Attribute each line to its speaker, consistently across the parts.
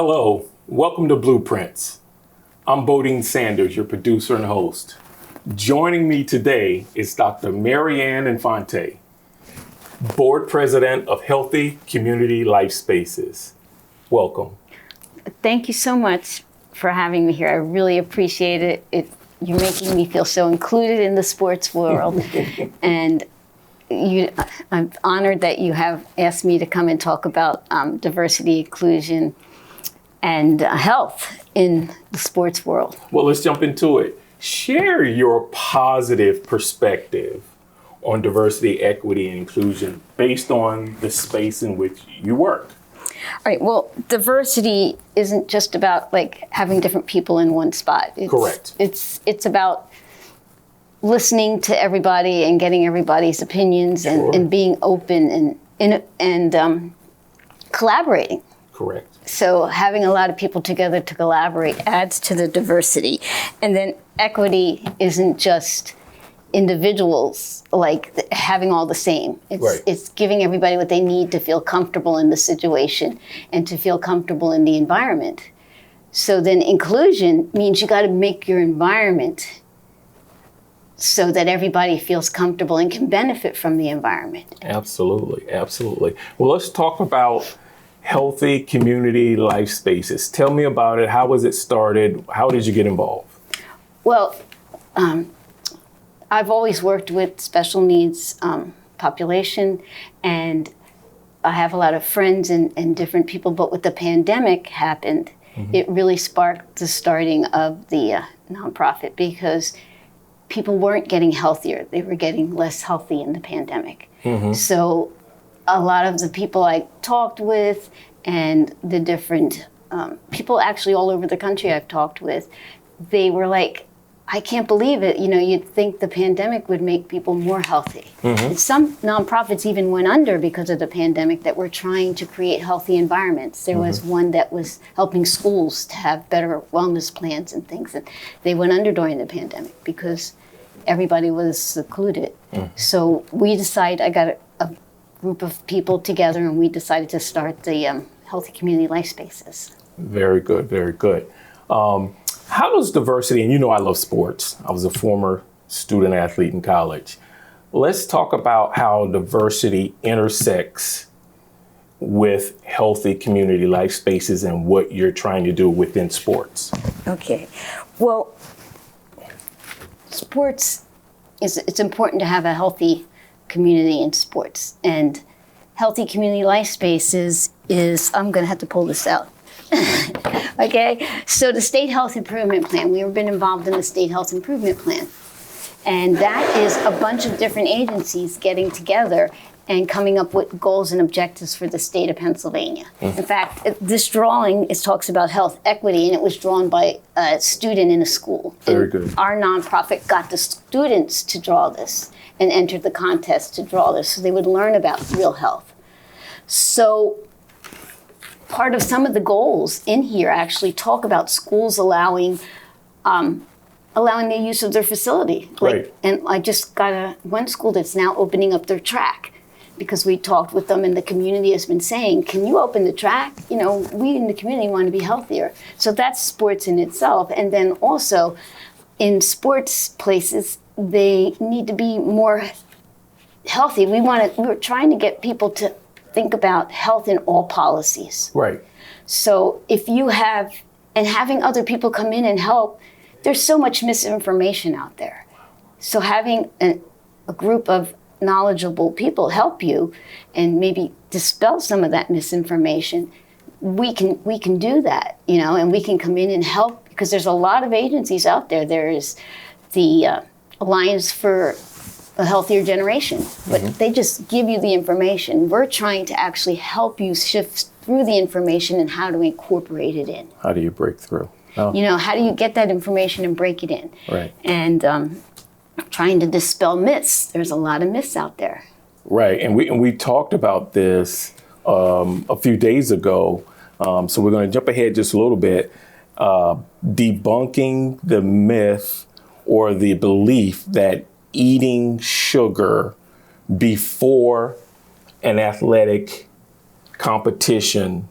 Speaker 1: Hello, welcome to Blueprints. I'm Bodine Sanders, your producer and host. Joining me today is Dr. Marianne Infante, Board President of Healthy Community Lifespaces. Welcome.
Speaker 2: Thank you so much for having me here. I really appreciate it. You're making me feel so included in the sports world. And I'm honored that you have asked me to come and talk about diversity, inclusion, and health in the sports world.
Speaker 1: Well, let's jump into it. Share your positive perspective on diversity, equity, and inclusion based on the space in which you work.
Speaker 2: All right, well, diversity isn't just about like having different people in one spot.
Speaker 1: Correct.
Speaker 2: It's about listening to everybody and getting everybody's opinions and being open and collaborating.
Speaker 1: Correct.
Speaker 2: So having a lot of people together to collaborate adds to the diversity. And then equity isn't just individuals like having all the same. It's giving everybody what they need to feel comfortable in the situation and to feel comfortable in the environment. So then inclusion means you got to make your environment so that everybody feels comfortable and can benefit from the environment.
Speaker 1: Absolutely, absolutely. Well, let's talk about Healthy Community Lifespaces. Tell me about it. How was it started? How did you get involved?
Speaker 2: Well, I've always worked with special needs population, and I have a lot of friends and different people, but when the pandemic happened, it really sparked the starting of the nonprofit because people weren't getting healthier. They were getting less healthy in the pandemic. So a lot of the people I talked with and the different people actually all over the country I've talked with, they were like, I can't believe it. You know, you'd think the pandemic would make people more healthy. Some nonprofits even went under because of the pandemic that were trying to create healthy environments. There was one that was helping schools to have better wellness plans and things. And they went under during the pandemic because everybody was secluded. So we decided, I got a group of people together and we decided to start the Healthy Community Lifespaces.
Speaker 1: Very good, very good. How does diversity, and you know I love sports. I was a former student athlete in college. Let's talk about how diversity intersects with Healthy Community Lifespaces and what you're trying to do within sports.
Speaker 2: Okay, well, sports, it's important to have a healthy community in sports. And Healthy Community Lifespaces is, I'm gonna have to pull this out. Okay, so the State Health Improvement Plan, we've been involved in the State Health Improvement Plan. And that is a bunch of different agencies getting together and coming up with goals and objectives for the state of Pennsylvania. In fact, this drawing, it talks about health equity, and it was drawn by a student in a school.
Speaker 1: Very good.
Speaker 2: Our nonprofit got the students to draw this and entered the contest to draw this so they would learn about real health. So part of some of the goals in here actually talk about schools allowing the use of their facility.
Speaker 1: Right.
Speaker 2: And I just got one school that's now opening up their track because we talked with them and the community has been saying, can you open the track? You know, we in the community want to be healthier. So that's sports in itself. And then also in sports places, they need to be more healthy. We're trying to get people to think about health in all policies.
Speaker 1: Right.
Speaker 2: So if you have, and having other people come in and help, there's so much misinformation out there. So having a group of knowledgeable people help you and maybe dispel some of that misinformation, we can do that, you know, and we can come in and help because there's a lot of agencies out there. There is the Alliance for a Healthier Generation, but they just give you the information. We're trying to actually help you shift through the information and how to incorporate it in.
Speaker 1: How do you break through? Oh.
Speaker 2: You know, how do you get that information and break it in?
Speaker 1: Right.
Speaker 2: And trying to dispel myths. There's a lot of myths out there.
Speaker 1: Right, and we talked about this a few days ago, so we're going to jump ahead just a little bit. Debunking the myth or the belief that eating sugar before an athletic competition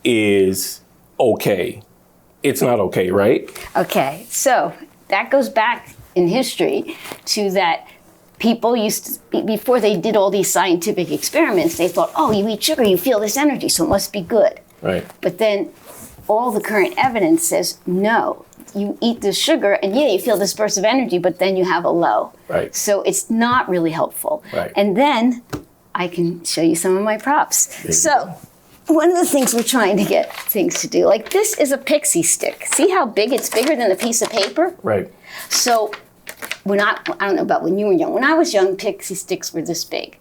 Speaker 1: is okay. It's not okay, right?
Speaker 2: Okay, so that goes back in history to that people used to, before they did all these scientific experiments, they thought, oh, you eat sugar, you feel this energy, so it must be good.
Speaker 1: Right.
Speaker 2: But then all the current evidence says, no, you eat the sugar and yeah, you feel this burst of energy, but then you have a low.
Speaker 1: Right.
Speaker 2: So it's not really helpful.
Speaker 1: Right.
Speaker 2: And then I can show you some of my props. So one of the things we're trying to get things to do, like this is a pixie stick. See how big? It's bigger than a piece of paper.
Speaker 1: Right.
Speaker 2: So when I don't know about when you were young. When I was young, pixie sticks were this big.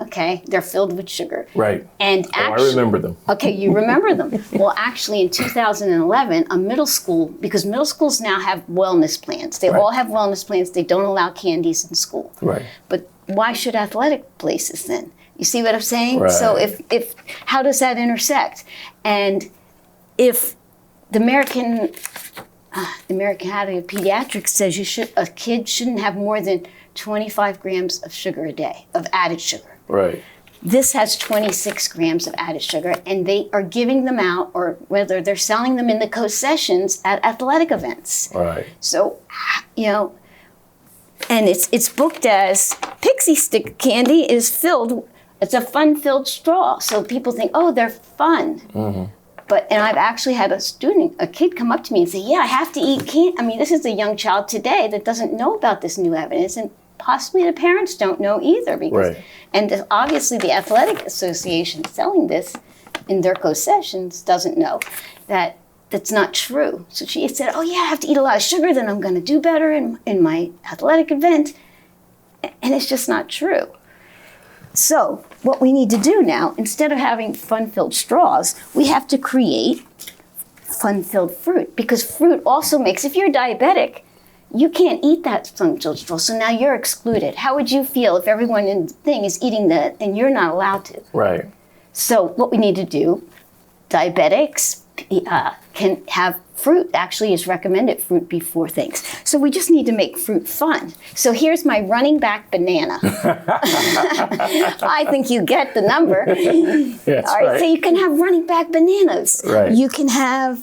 Speaker 2: Okay, they're filled with sugar.
Speaker 1: Right.
Speaker 2: And actually,
Speaker 1: I remember them.
Speaker 2: Okay, you remember them. Well, actually, in 2011, a middle school, because middle schools now have wellness plans. They all have wellness plans. They don't allow candies in school.
Speaker 1: Right.
Speaker 2: But why should athletic places then? You see what I'm saying?
Speaker 1: Right.
Speaker 2: So if how does that intersect? And if the American Academy of Pediatrics says a kid shouldn't have more than 25 grams of sugar a day, of added sugar.
Speaker 1: Right.
Speaker 2: This has 26 grams of added sugar, and they are giving them out, or whether they're selling them in the concessions at athletic events.
Speaker 1: Right.
Speaker 2: So, and it's booked as pixie stick candy is filled, it's a fun-filled straw. So people think, oh, they're fun. Mm-hmm. And I've actually had a kid come up to me and say, yeah, I have to eat candy. I mean, this is a young child today that doesn't know about this new evidence, and possibly the parents don't know either. Because,
Speaker 1: right.
Speaker 2: And obviously the Athletic Association selling this in their concessions doesn't know that that's not true. So she said, oh yeah, I have to eat a lot of sugar, then I'm gonna do better in my athletic event. And it's just not true. So what we need to do now, instead of having fun-filled straws, we have to create fun-filled fruit, because fruit also makes, if you're diabetic, you can't eat that fun-filled straw, so now you're excluded. How would you feel if everyone in the thing is eating that and you're not allowed to?
Speaker 1: Right.
Speaker 2: So what we need to do, diabetics can have fruit, actually is recommended fruit before things. So we just need to make fruit fun. So here's my running back banana. I think you get the number.
Speaker 1: Yes,
Speaker 2: all right, so you can have running back bananas.
Speaker 1: Right.
Speaker 2: You can have,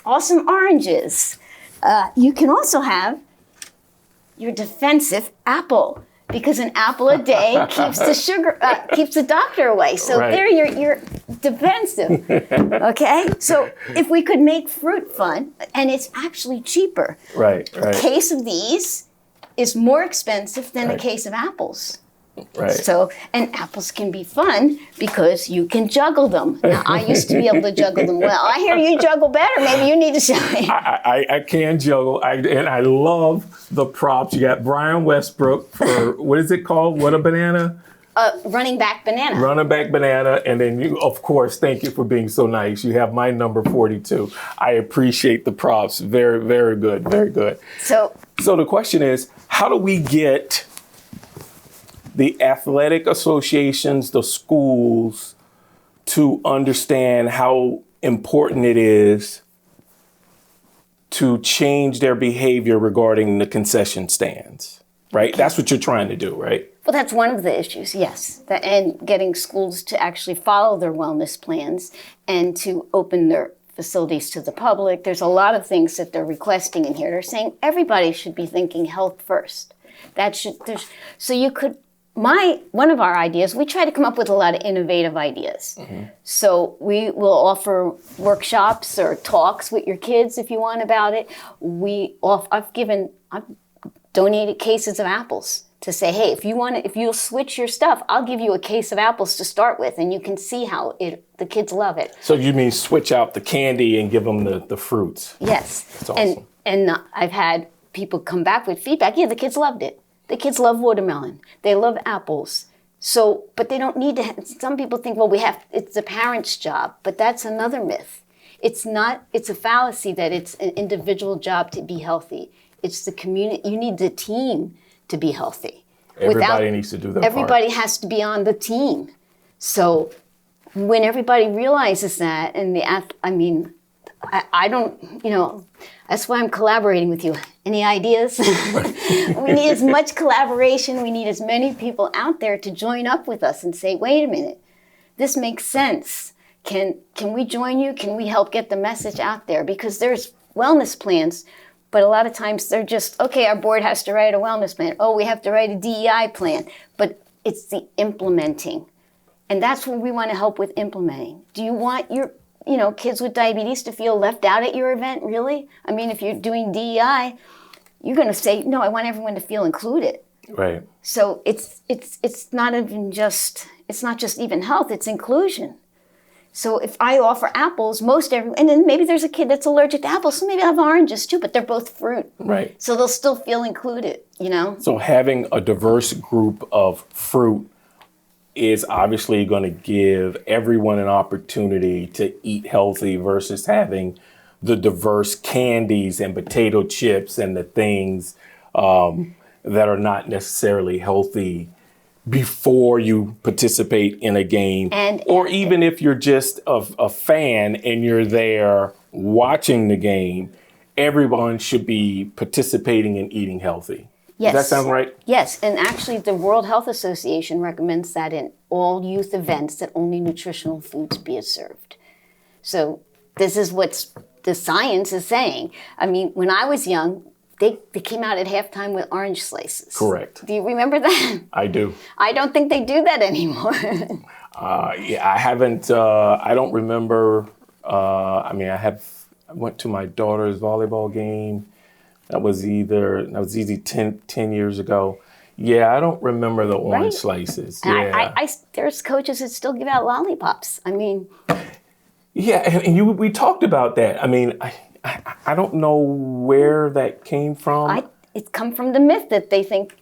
Speaker 2: awesome oranges. You can also have your defensive apple, because an apple a day keeps the sugar, keeps the doctor away. So
Speaker 1: right.
Speaker 2: there you're defensive, okay? So if we could make fruit fun, and it's actually cheaper.
Speaker 1: Right.
Speaker 2: A case of these is more expensive than a case of apples.
Speaker 1: Right.
Speaker 2: So, and apples can be fun because you can juggle them. Now, I used to be able to juggle them well. I hear you juggle better. Maybe you need to show me.
Speaker 1: I can juggle, and I love the props. You got Brian Westbrook for, what is it called? What a banana?
Speaker 2: Running back banana.
Speaker 1: Running back banana. And then you, of course, thank you for being so nice. You have my number 42. I appreciate the props. Very, very good. Very good. So the question is, how do we get the athletic associations, the schools, to understand how important it is to change their behavior regarding the concession stands, right? That's what you're trying to do, right?
Speaker 2: Well, that's one of the issues, yes. And getting schools to actually follow their wellness plans and to open their facilities to the public. There's a lot of things that they're requesting in here. They're saying everybody should be thinking health first. One of our ideas, we try to come up with a lot of innovative ideas. Mm-hmm. So we will offer workshops or talks with your kids if you want about it. I've donated cases of apples to say, hey, if you'll switch your stuff, I'll give you a case of apples to start with, and you can see how the kids love it.
Speaker 1: So you mean switch out the candy and give them the fruits?
Speaker 2: Yes.
Speaker 1: That's awesome.
Speaker 2: And I've had people come back with feedback. Yeah, the kids loved it. The kids love watermelon. They love apples. So, but they don't need to. Some people think, well, it's the parent's job, but that's another myth. It's not. It's a fallacy that it's an individual job to be healthy. It's the community. You need the team to be healthy.
Speaker 1: Everybody needs to do their part. Everybody
Speaker 2: has to be on the team. So, when everybody realizes that, I don't. That's why I'm collaborating with you. Any ideas? We need as much collaboration. We need as many people out there to join up with us and say, wait a minute, this makes sense. Can we join you? Can we help get the message out there? Because there's wellness plans, but a lot of times they're just, okay, our board has to write a wellness plan. Oh, we have to write a DEI plan. But it's the implementing. And that's what we want to help with implementing. Do you want your kids with diabetes to feel left out at your event, really? I mean, if you're doing DEI, you're going to say, no, I want everyone to feel included.
Speaker 1: Right.
Speaker 2: So it's not just even health, it's inclusion. So if I offer apples, and then maybe there's a kid that's allergic to apples, so maybe I'll have oranges too, but they're both fruit.
Speaker 1: Right.
Speaker 2: So they'll still feel included,
Speaker 1: So having a diverse group of fruit is obviously going to give everyone an opportunity to eat healthy versus having the diverse candies and potato chips and the things that are not necessarily healthy before you participate in a game. Or even if you're just a fan and you're there watching the game, everyone should be participating in eating healthy.
Speaker 2: Yes.
Speaker 1: Does that sound right?
Speaker 2: Yes, and actually the World Health Association recommends that in all youth events that only nutritional foods be served. So this is what the science is saying. I mean, when I was young, they came out at halftime with orange slices.
Speaker 1: Correct.
Speaker 2: Do you remember that?
Speaker 1: I do.
Speaker 2: I don't think they do that anymore.
Speaker 1: I haven't, I don't remember. I went to my daughter's volleyball game. That was easy 10 years ago. Yeah, I don't remember the orange slices. Yeah.
Speaker 2: There's coaches that still give out lollipops. I mean.
Speaker 1: Yeah, and we talked about that. I mean, I don't know where that came from.
Speaker 2: It's come from the myth that they think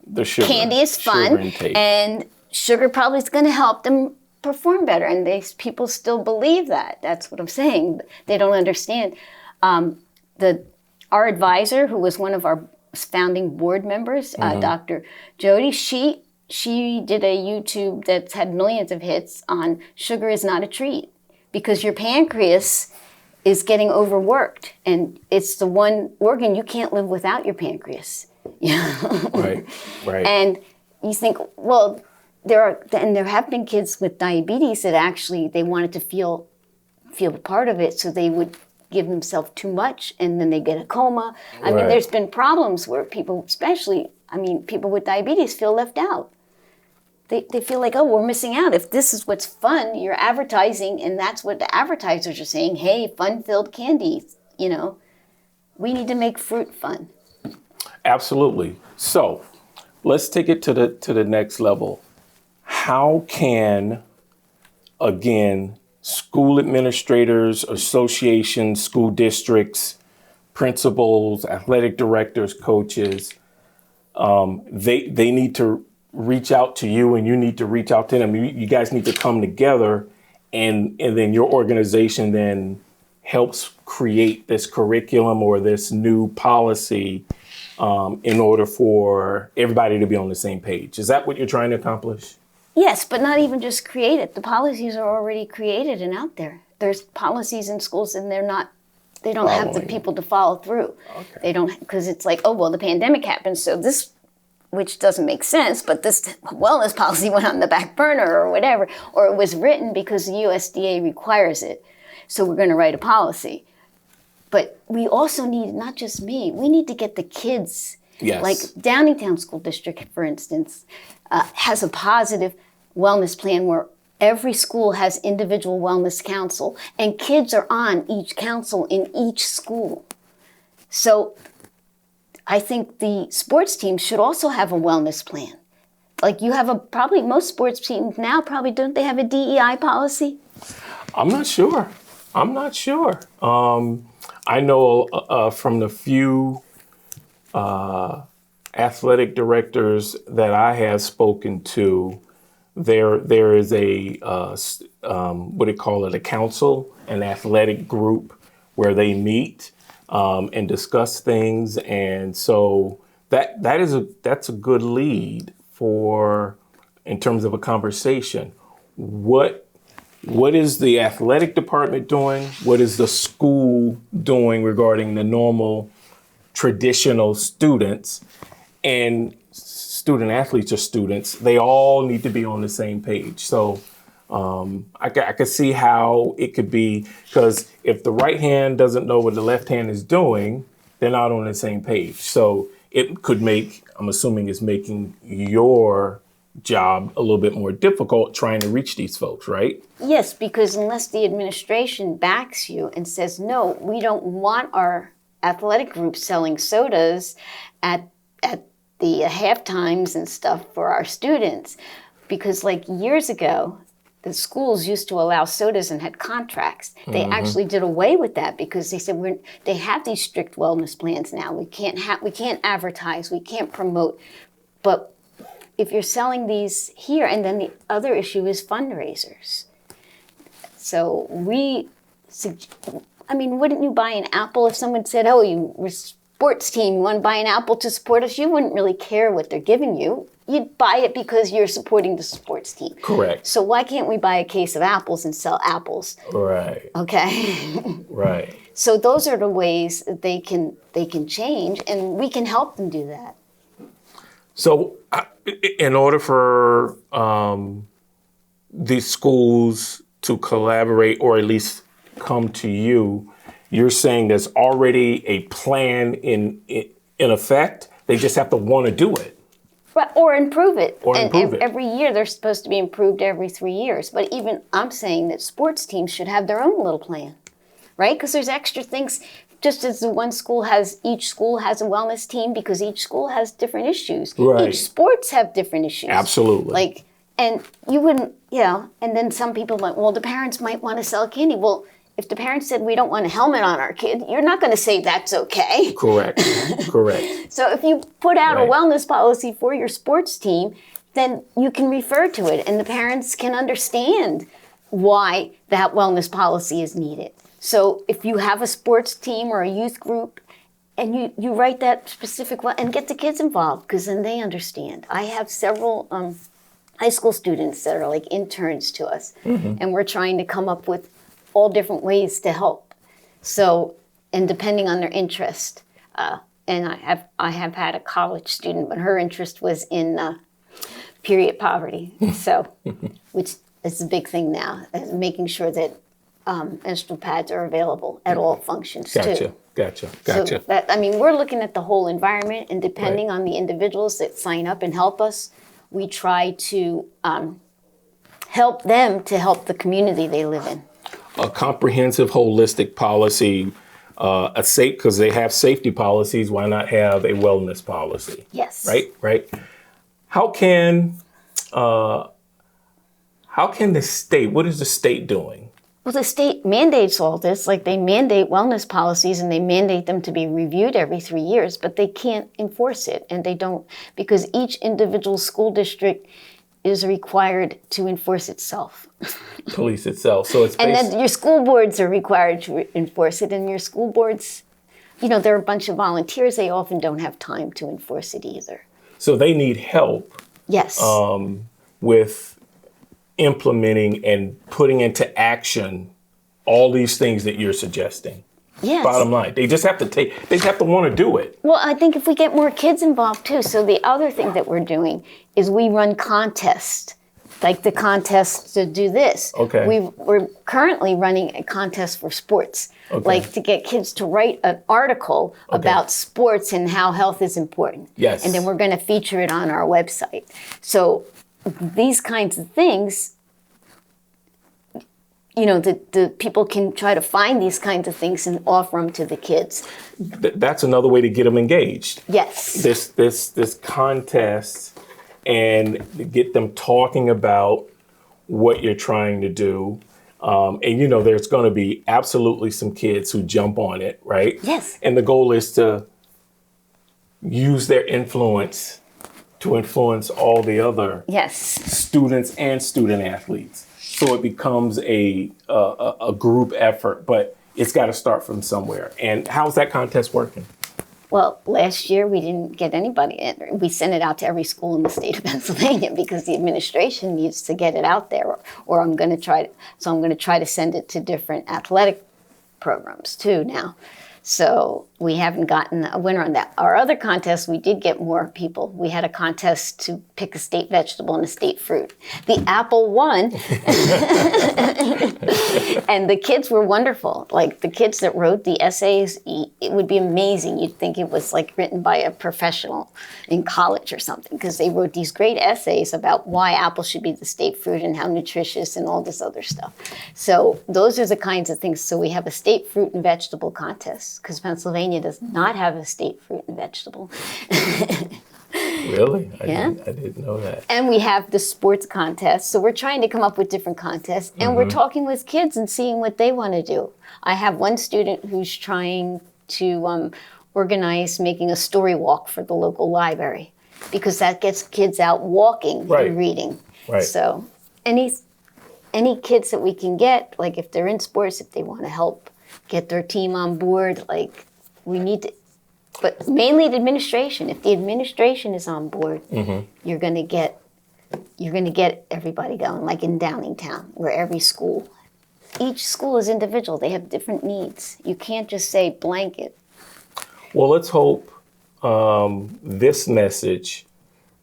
Speaker 1: the sugar,
Speaker 2: candy is fun and sugar probably is going to help them perform better. And people still believe that. That's what I'm saying. They don't understand. Our advisor, who was one of our founding board members, Dr. Jody, she did a YouTube that's had millions of hits on sugar is not a treat because your pancreas is getting overworked, and it's the one organ you can't live without your pancreas.
Speaker 1: Right.
Speaker 2: And you think, well, there have been kids with diabetes that actually they wanted to feel a part of it, so they would give themselves too much, and then they get a coma. I mean, there's been problems where people, people with diabetes feel left out. They feel like, oh, we're missing out. If this is what's fun, you're advertising, and that's what the advertisers are saying. Hey, fun-filled candies, We need to make fruit fun.
Speaker 1: Absolutely. So let's take it to the next level. How can, again, school administrators, associations, school districts, principals, athletic directors, coaches, they need to reach out to you and you need to reach out to them. You guys need to come together and then your organization then helps create this curriculum or this new policy in order for everybody to be on the same page. Is that what you're trying to accomplish?
Speaker 2: Yes, but not even just create it. The policies are already created and out there. There's policies in schools and they don't have the people to follow through. Okay. They don't, because it's like, oh, well, the pandemic happened, so this, which doesn't make sense, but this wellness policy went on the back burner or whatever, or it was written because the USDA requires it. So we're going to write a policy. But we also need, not just me, we need to get the kids.
Speaker 1: Yes.
Speaker 2: Like Downingtown School District, for instance, has a positive wellness plan where every school has individual wellness council and kids are on each council in each school. So I think the sports teams should also have a wellness plan. Like you have probably most sports teams now don't they have a DEI policy?
Speaker 1: I'm not sure. I know from the few athletic directors that I have spoken to, there is a a council, an athletic group where they meet and discuss things, and so that's a good lead in terms of a conversation. What is the athletic department doing? What is the school doing regarding the normal traditional students? And student athletes are students. They all need to be on the same page. So I could see how it could be, because if the right hand doesn't know what the left hand is doing, they're not on the same page. So it could make, I'm assuming it's making your job a little bit more difficult trying to reach these folks, right?
Speaker 2: Yes, because unless the administration backs you and says, no, we don't want our athletic group selling sodas at the half times and stuff for our students. Because like years ago, the schools used to allow sodas and had contracts. They actually did away with that because they said they have these strict wellness plans now. We can't advertise, we can't promote. But if you're selling these here, and then the other issue is fundraisers. So wouldn't you buy an apple if someone said, oh, you're a sports team, you want to buy an apple to support us? You wouldn't really care what they're giving you. You'd buy it because you're supporting the sports team.
Speaker 1: Correct.
Speaker 2: So why can't we buy a case of apples and sell apples?
Speaker 1: Right.
Speaker 2: Okay.
Speaker 1: Right.
Speaker 2: So those are the ways that they can change, and we can help them do that.
Speaker 1: So in order for these schools to collaborate or at least come to you, you're saying there's already a plan in effect. They just have to want to do it.
Speaker 2: Right, or improve it.
Speaker 1: Improve it.
Speaker 2: Every year they're supposed to be improved every 3 years. But even I'm saying that sports teams should have their own little plan, right? Because there's extra things. Just as each school has a wellness team because each school has different issues.
Speaker 1: Right.
Speaker 2: Each sports have different issues.
Speaker 1: Absolutely.
Speaker 2: And you wouldn't, and then some people might, well, the parents might want to sell candy. Well, if the parents said we don't want a helmet on our kid, you're not going to say that's okay.
Speaker 1: Correct. Correct.
Speaker 2: So if you put out a wellness policy for your sports team, then you can refer to it and the parents can understand why that wellness policy is needed. So if you have a sports team or a youth group and you write that specific one and get the kids involved because then they understand. I have several high school students that are like interns to us and we're trying to come up with all different ways to help. So, and depending on their interest, and I have had a college student, but her interest was in period poverty. So, which is a big thing now, making sure that menstrual pads are available at all functions too.
Speaker 1: Gotcha.
Speaker 2: So we're looking at the whole environment, and depending on the individuals that sign up and help us, we try to help them to help the community they live in.
Speaker 1: A comprehensive, holistic policy, because they have safety policies, why not have a wellness policy?
Speaker 2: Yes.
Speaker 1: Right. How can the state, what is the state doing?
Speaker 2: Well, the state mandates all this, like they mandate wellness policies and they mandate them to be reviewed every 3 years, but they can't enforce it. And they don't, because each individual school district is required to enforce itself.
Speaker 1: Police itself. So it's
Speaker 2: and then your school boards are required to enforce it, and your school boards, they're a bunch of volunteers. They often don't have time to enforce it either.
Speaker 1: So they need help.
Speaker 2: Yes.
Speaker 1: With implementing and putting into action all these things that you're suggesting.
Speaker 2: Yes.
Speaker 1: Bottom line, they just have to want to do it.
Speaker 2: Well, I think if we get more kids involved too. So the other thing that we're doing is we run contests, like the contest to do this.
Speaker 1: Okay.
Speaker 2: We're currently running a contest for sports, like to get kids to write an article about sports and how health is important.
Speaker 1: Yes.
Speaker 2: And then we're going to feature it on our website. So these kinds of things, the people can try to find these kinds of things and offer them to the kids.
Speaker 1: That's another way to get them engaged.
Speaker 2: Yes.
Speaker 1: This contest, and get them talking about what you're trying to do. And there's going to be absolutely some kids who jump on it, right?
Speaker 2: Yes.
Speaker 1: And the goal is to use their influence to influence all the other students and student athletes. So it becomes a group effort, but it's got to start from somewhere. And how's that contest working?
Speaker 2: Well, last year we didn't get anybody. We sent it out to every school in the state of Pennsylvania because the administration needs to get it out there. Or I'm going to try to send it to different athletic programs too now. So we haven't gotten a winner on that. Our other contest, we did get more people. We had a contest to pick a state vegetable and a state fruit. The apple won. And the kids were wonderful. Like the kids that wrote the essays, it would be amazing. You'd think it was like written by a professional in college or something, because they wrote these great essays about why apple should be the state fruit and how nutritious and all this other stuff. So those are the kinds of things. So we have a state fruit and vegetable contest, because Pennsylvania does not have a state fruit and vegetable.
Speaker 1: Really? I
Speaker 2: Yeah.
Speaker 1: didn't know that.
Speaker 2: And we have the sports contest. So we're trying to come up with different contests, and we're talking with kids and seeing what they want to do. I have one student who's trying to organize making a story walk for the local library, because that gets kids out walking
Speaker 1: Right.
Speaker 2: and reading.
Speaker 1: Right.
Speaker 2: So any kids that we can get, like if they're in sports, if they want to help get their team on board, like we need to. But mainly the administration. If the administration is on board, you're going to get everybody going. Like in Downingtown, where each school is individual. They have different needs. You can't just say blanket.
Speaker 1: Well, let's hope this message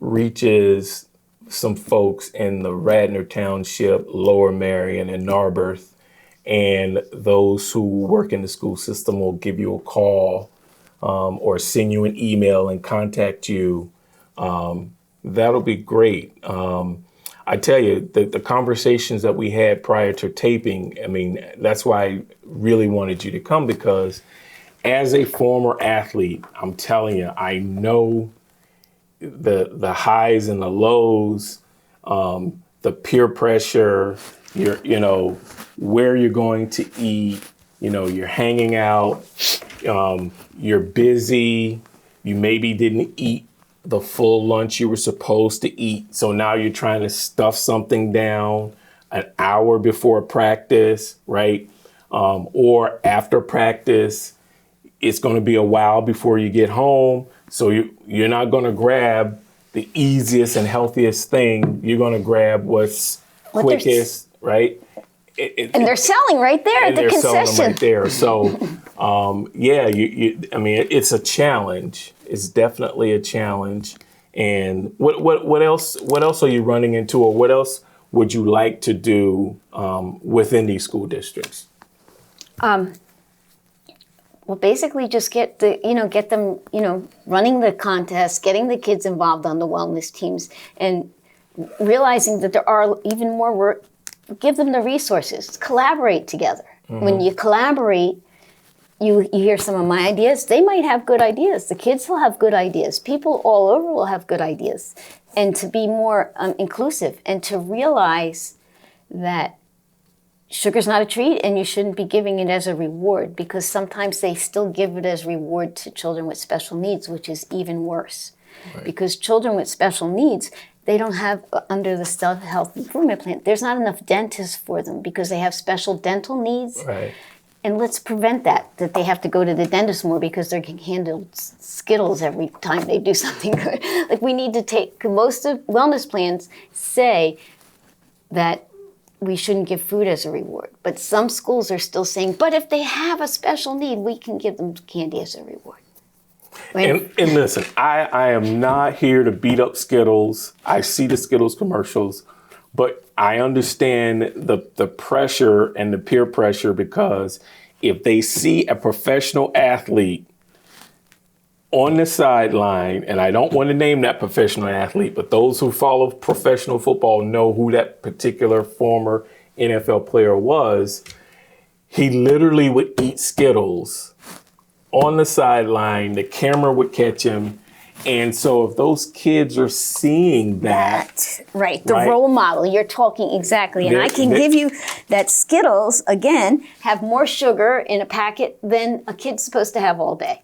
Speaker 1: reaches some folks in the Radnor Township, Lower Marion, and Narberth, and those who work in the school system will give you a call or send you an email and contact you. That'll be great. I tell you, the conversations that we had prior to taping, I mean, that's why I really wanted you to come, because as a former athlete, I'm telling you, I know the highs and the lows, the peer pressure, where you're going to eat, you're hanging out, you're busy, you maybe didn't eat the full lunch you were supposed to eat. So now you're trying to stuff something down an hour before practice, right? Or after practice, it's going to be a while before you get home. So you're not going to grab the easiest and healthiest thing. You're going to grab what's quickest, right?
Speaker 2: And they're selling right there at the concession.
Speaker 1: They're selling them right there. So, I mean, it's a challenge. It's definitely a challenge. And what else are you running into, or what else would you like to do within these school districts?
Speaker 2: Well, basically just get them, running the contest, getting the kids involved on the wellness teams, and realizing that there are even more work. Give them the resources, collaborate together. When you collaborate, you hear some of my ideas. They might have good ideas. The kids will have good ideas. People all over will have good ideas. And to be more inclusive, and to realize that sugar's not a treat and you shouldn't be giving it as a reward, because sometimes they still give it as reward to children with special needs, which is even worse. Right. Because children with special needs, they don't have, under the self-health improvement plan, there's not enough dentists for them because they have special dental needs.
Speaker 1: Right.
Speaker 2: And let's prevent that they have to go to the dentist more because they're handled Skittles every time they do something good. Like, we need to take, most of wellness plans say that we shouldn't give food as a reward. But some schools are still saying, but if they have a special need, we can give them candy as a reward.
Speaker 1: And listen, I am not here to beat up Skittles. I see the Skittles commercials, but I understand the pressure and the peer pressure, because if they see a professional athlete on the sideline, and I don't want to name that professional athlete, but those who follow professional football know who that particular former NFL player was. He literally would eat Skittles on the sideline. The camera would catch him. And so if those kids are seeing that.
Speaker 2: Right, the role model, you're talking exactly. And I can give you that Skittles, again, have more sugar in a packet than a kid's supposed to have all day.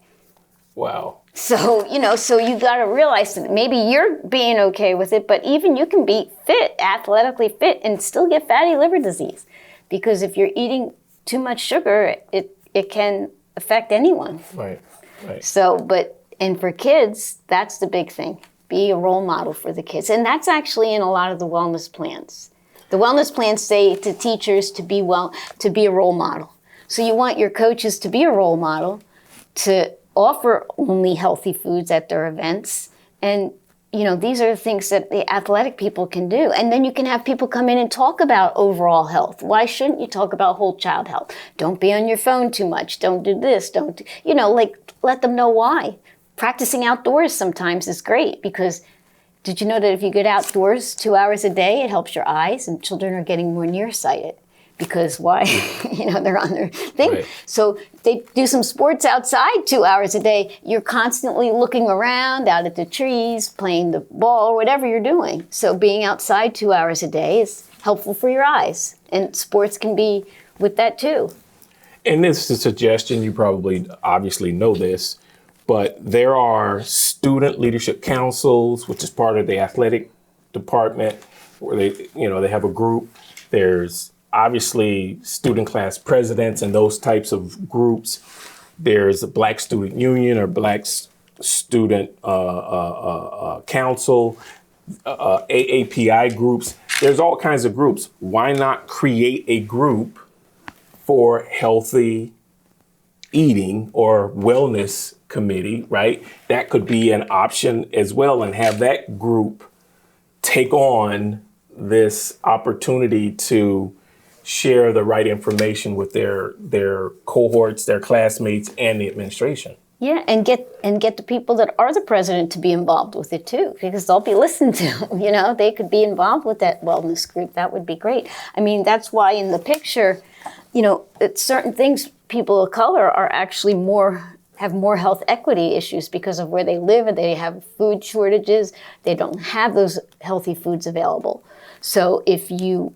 Speaker 1: Wow.
Speaker 2: So, so you got to realize that maybe you're being okay with it, but even you can be fit, athletically fit, and still get fatty liver disease. Because if you're eating too much sugar, it can affect anyone.
Speaker 1: Right.
Speaker 2: So, and for kids, that's the big thing. Be a role model for the kids. And that's actually in a lot of the wellness plans. The wellness plans say to teachers to be a role model. So you want your coaches to be a role model, to offer only healthy foods at their events. And, these are things that the athletic people can do. And then you can have people come in and talk about overall health. Why shouldn't you talk about whole child health? Don't be on your phone too much. Don't do this. Don't, let them know why. Practicing outdoors sometimes is great, because did you know that if you get outdoors 2 hours a day, it helps your eyes, and children are getting more nearsighted because why? They're on their thing.
Speaker 1: Right.
Speaker 2: So they do some sports outside 2 hours a day. You're constantly looking around out at the trees, playing the ball, or whatever you're doing. So being outside 2 hours a day is helpful for your eyes, and sports can be with that too.
Speaker 1: And this is a suggestion, you probably obviously know this, but there are student leadership councils, which is part of the athletic department, where they have a group. There's obviously student class presidents and those types of groups. There's a Black Student Union or Black Student Council, AAPI groups. There's all kinds of groups. Why not create a group for healthy eating or wellness committee, right? That could be an option as well, and have that group take on this opportunity to share the right information with their cohorts, their classmates, and the administration.
Speaker 2: Yeah, and get the people that are the president to be involved with it too, because they'll be listened to. They could be involved with that wellness group. That would be great. I mean, that's why in the picture, it's certain things, people of color are actually have more health equity issues because of where they live, and they have food shortages. They don't have those healthy foods available. So if you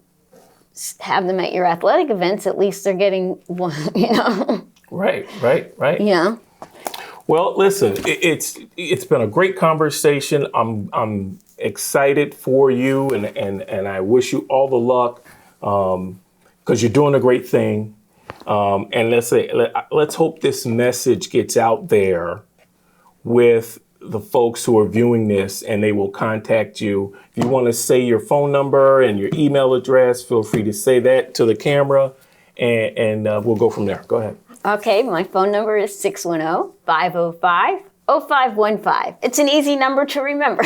Speaker 2: have them at your athletic events, at least they're getting one,
Speaker 1: Right.
Speaker 2: Yeah.
Speaker 1: Well, listen, it's been a great conversation. I'm excited for you, and I wish you all the luck, because you're doing a great thing. And let's hope this message gets out there with the folks who are viewing this, and they will contact you. If you want to say your phone number and your email address, feel free to say that to the camera, and we'll go from there. Go ahead.
Speaker 2: Okay, my phone number is 610-505-0515. It's an easy number to remember.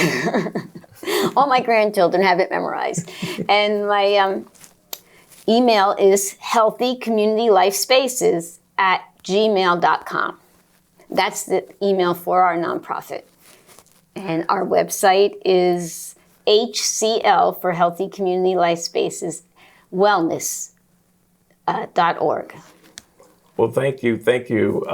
Speaker 2: All my grandchildren have it memorized. And my email is healthycommunitylifespaces@gmail.com. That's the email for our nonprofit. And our website is HCL for Healthy Community Life Spaces Wellness.org.
Speaker 1: Well, thank you.
Speaker 2: Thank you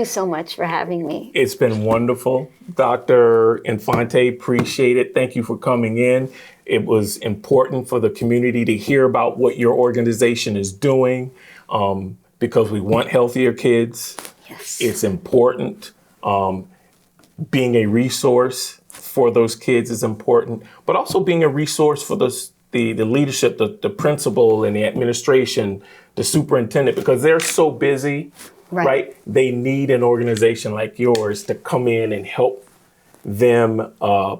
Speaker 2: so much for having me.
Speaker 1: It's been wonderful. Dr. Infante, appreciate it. Thank you for coming in. It was important for the community to hear about what your organization is doing, because we want healthier kids.
Speaker 2: Yes.
Speaker 1: It's important. Being a resource for those kids is important, but also being a resource for the leadership, the principal and the administration, the superintendent, because they're so busy, right? They need an organization like yours to come in and help them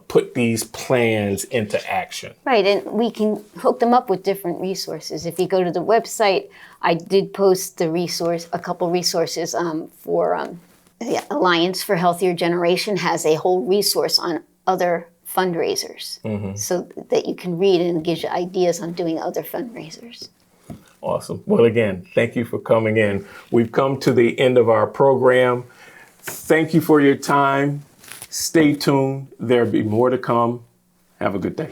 Speaker 1: put these plans into action.
Speaker 2: Right, and we can hook them up with different resources. If you go to the website, I did post a couple resources for the Alliance for Healthier Generation has a whole resource on other fundraisers, so that you can read, and it gives you ideas on doing other fundraisers.
Speaker 1: Awesome. Well, again, thank you for coming in. We've come to the end of our program. Thank you for your time. Stay tuned. There'll be more to come. Have a good day.